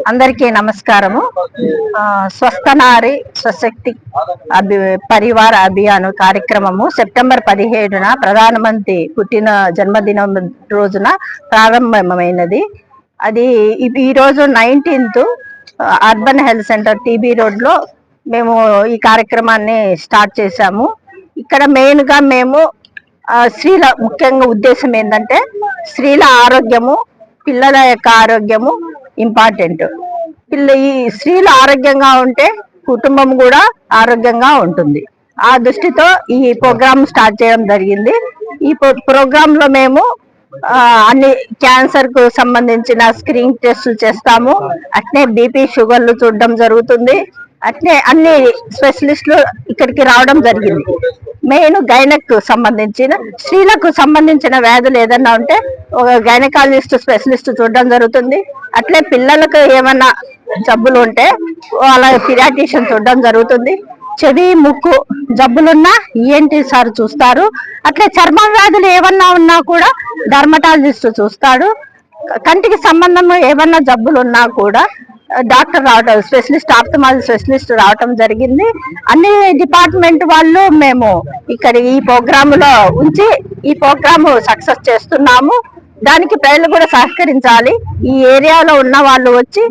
అందరికీ నమస్కారము. స్వస్థ నారి స్వశక్తి పరివార అభియాన్ కార్యక్రమము సెప్టెంబర్ 17న ప్రధానమంత్రి పుట్టిన జన్మదినం రోజున ప్రారంభమైనది. అది ఈ రోజు 19th urban health centre TB road లో మేము ఈ కార్యక్రమాన్ని స్టార్ట్ చేశాము. ఇక్కడ మెయిన్ గా మేము స్త్రీల ముఖ్యంగా ఉద్దేశం ఏంటంటే స్త్రీల ఆరోగ్యము, పిల్లల యొక్క ఆరోగ్యము ఇంపార్టెంట్. ఈ స్త్రీలు ఆరోగ్యంగా ఉంటే కుటుంబం కూడా ఆరోగ్యంగా ఉంటుంది. ఆ దృష్టితో ఈ ప్రోగ్రామ్ స్టార్ట్ చేయడం జరిగింది. ఈ ప్రోగ్రామ్ లో మేము అన్ని క్యాన్సర్ కు సంబంధించిన స్క్రీనింగ్ టెస్టులు చేస్తాము. అట్నే బీపీ, షుగర్లు చూడడం జరుగుతుంది. అట్నే అన్ని స్పెషలిస్టులు ఇక్కడికి రావడం జరిగింది. మెయిన్ గైనక్ సంబంధించిన స్త్రీలకు సంబంధించిన వ్యాధులు ఏదన్నా ఉంటే ఒక గైనకాలజిస్ట్ స్పెషలిస్ట్ చూడడం జరుగుతుంది. అట్లే పిల్లలకు ఏమన్నా జబ్బులు ఉంటే వాళ్ళ పిడియాట్రిషియన్ చూడడం జరుగుతుంది. చెవి, ముక్కు జబ్బులున్నా ఈఎన్టీ సార్ చూస్తారు. అట్లే చర్మ వ్యాధులు ఏమన్నా ఉన్నా కూడా డర్మటాలజిస్ట్ చూస్తాడు. కంటికి సంబంధం ఏమన్నా జబ్బులు ఉన్నా కూడా డాక్టర్ రావటం, స్పెషలిస్ట్ ఆప్థమాలజీ స్పెషలిస్ట్ రావటం జరిగింది. అన్ని డిపార్ట్మెంట్ వాళ్ళు మేము ఇక్కడ ఈ ప్రోగ్రామ్ లో ఉంచి ఈ ప్రోగ్రామ్ సక్సెస్ చేస్తున్నాము. దానికి ప్రజలు కూడా సహకరించాలి. ఈ ఏరియాలో ఉన్న వాళ్ళు వచ్చి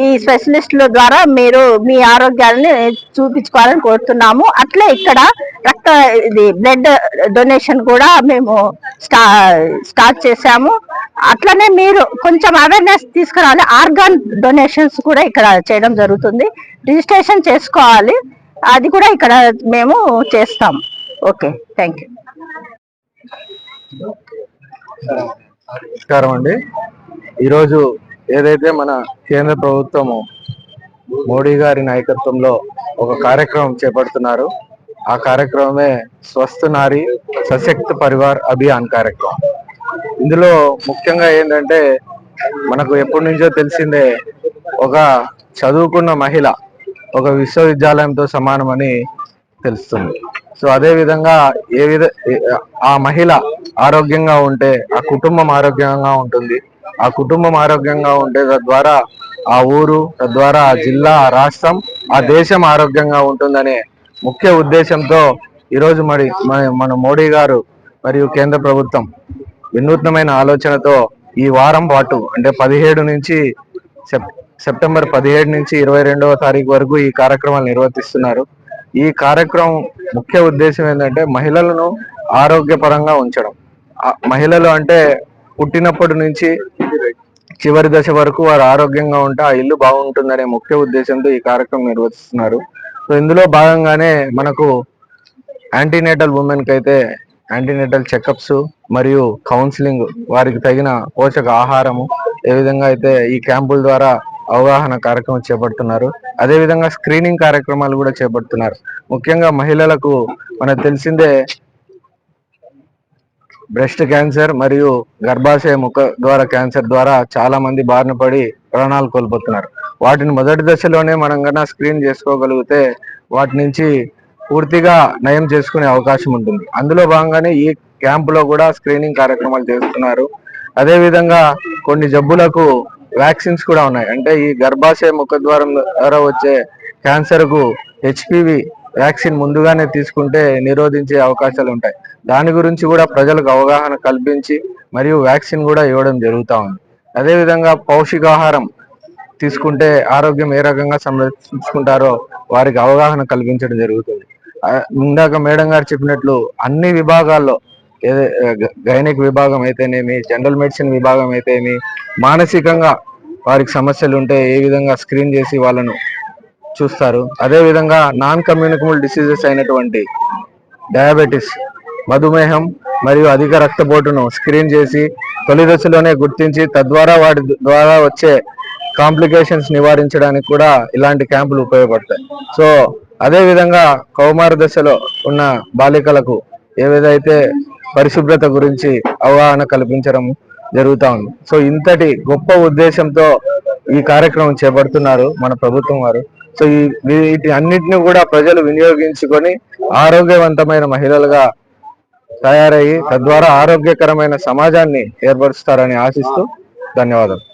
ఈ స్పెషలిస్టుల ద్వారా మీరు మీ ఆరోగ్యాన్ని చూపించుకోవాలని కోరుతున్నాము. అట్లే ఇక్కడ బ్లడ్ డొనేషన్ కూడా మేము స్టార్ట్ చేశాము. అట్లనే మీరు కొంచెం అవేర్నెస్ తీసుకురావాలి. ఆర్గాన్ డొనేషన్స్ కూడా ఇక్కడ చేయడం జరుగుతుంది. రిజిస్ట్రేషన్ చేసుకోవాలి. అది కూడా ఇక్కడ మేము చేస్తాం. Okay, thank you. నమస్కారం అండి. ఈరోజు ఏదైతే మన కేంద్ర ప్రభుత్వము మోడీ గారి నాయకత్వంలో ఒక కార్యక్రమం చేపడుతున్నారు, ఆ కార్యక్రమమే స్వస్థ నారి సశక్త పరివార్ అభియాన్ కార్యక్రమం. ఇందులో ముఖ్యంగా ఏంటంటే మనకు ఎప్పటి నుంచో తెలిసిందే, ఒక చదువుకున్న మహిళ ఒక విశ్వవిద్యాలయంతో సమానమని తెలుస్తుంది. సో అదే విధంగా ఆ మహిళ ఆరోగ్యంగా ఉంటే ఆ కుటుంబం ఆరోగ్యంగా ఉంటుంది. ఆ కుటుంబం ఆరోగ్యంగా ఉంటే తద్వారా ఆ ఊరు, తద్వారా ఆ జిల్లా, ఆ రాష్ట్రం, ఆ దేశం ఆరోగ్యంగా ఉంటుందనే ముఖ్య ఉద్దేశంతో ఈరోజు మన మోడీ గారు మరియు కేంద్ర ప్రభుత్వం వినూత్నమైన ఆలోచనతో ఈ వారం పాటు అంటే సెప్టెంబర్ 17 నుంచి 22వ తారీఖు వరకు ఈ కార్యక్రమాలు నిర్వర్తిస్తున్నారు. ఈ కార్యక్రమం ముఖ్య ఉద్దేశం ఏంటంటే మహిళలను ఆరోగ్యపరంగా ఉంచడం. మహిళలు అంటే పుట్టినప్పటి నుంచి చివరి దశ వరకు వారు ఆరోగ్యంగా ఉంటే ఆ ఇల్లు బాగుంటుందనే ముఖ్య ఉద్దేశంతో ఈ కార్యక్రమం నిర్వర్తిస్తున్నారు. సో ఇందులో భాగంగానే మనకు యాంటీనేటల్ ఉమెన్ కి అయితే యాంటీనేటల్ చెకప్స్ మరియు కౌన్సిలింగ్, వారికి తగిన పోషక ఆహారము, ఏ విధంగా అయితే ఈ క్యాంపుల ద్వారా అవగాహన కార్యక్రమం చేపడుతున్నారు. అదేవిధంగా స్క్రీనింగ్ కార్యక్రమాలు కూడా చేపడుతున్నారు. ముఖ్యంగా మహిళలకు మనకు తెలిసిందే బ్రెస్ట్ క్యాన్సర్ మరియు గర్భాశయ ముఖ ద్వార క్యాన్సర్ ద్వారా చాలా మంది బారిన పడి ప్రాణాలు కోల్పోతున్నారు. వాటిని మొదటి దశలోనే మనం కన్నా స్క్రీన్ చేసుకోగలిగితే వాటి నుంచి పూర్తిగా నయం చేసుకునే అవకాశం ఉంటుంది. అందులో భాగంగానే ఈ క్యాంపులో కూడా స్క్రీనింగ్ కార్యక్రమాలు చేస్తున్నారు. అదేవిధంగా కొన్ని జబ్బులకు వ్యాక్సిన్స్ కూడా ఉన్నాయి. అంటే ఈ గర్భాశయ ముఖద్వారం ద్వారా వచ్చే క్యాన్సర్ కు HPV వ్యాక్సిన్ ముందుగానే తీసుకుంటే నిరోధించే అవకాశాలు ఉంటాయి. దాని గురించి కూడా ప్రజలకు అవగాహన కల్పించి మరియు వ్యాక్సిన్ కూడా ఇవ్వడం జరుగుతూ ఉంది. అదేవిధంగా పౌష్టికాహారం తీసుకుంటే ఆరోగ్యం ఏ రకంగా సంరక్షించుకుంటారో వారికి అవగాహన కల్పించడం జరుగుతుంది. ఇందాక మేడం గారు చెప్పినట్లు అన్ని విభాగాల్లో, గైనిక్ విభాగం అయితేనేమి, జనరల్ మెడిసిన్ విభాగం అయితేనేమి, మానసికంగా వారికి సమస్యలు ఉంటే ఏ విధంగా స్క్రీన్ చేసి వాళ్ళను చూస్తారు. అదేవిధంగా నాన్ కమ్యూనికబుల్ డిసీజెస్ అయినటువంటి డయాబెటీస్, మధుమేహం మరియు అధిక రక్తపోటును స్క్రీన్ చేసి తొలి దశలోనే గుర్తించి తద్వారా వాటి ద్వారా వచ్చే కాంప్లికేషన్స్ నివారించడానికి కూడా ఇలాంటి క్యాంపులు ఉపయోగపడతాయి. సో అదేవిధంగా కౌమార దశలో ఉన్న బాలికలకు ఏదైతే పరిశుభ్రత గురించి అవగాహన కల్పించడం, జరుగుతా ఉంది. సో ఇంతటి గొప్ప ఉద్దేశంతో ఈ కార్యక్రమం చేపడుతున్నారు మన ప్రభుత్వం వారు. సో వీటి అన్నిటిని కూడా ప్రజలు వినియోగించుకొని ఆరోగ్యవంతమైన మహిళలుగా తయారయ్యి తద్వారా ఆరోగ్యకరమైన సమాజాన్ని ఏర్పరుస్తారని ఆశిస్తూ ధన్యవాదాలు.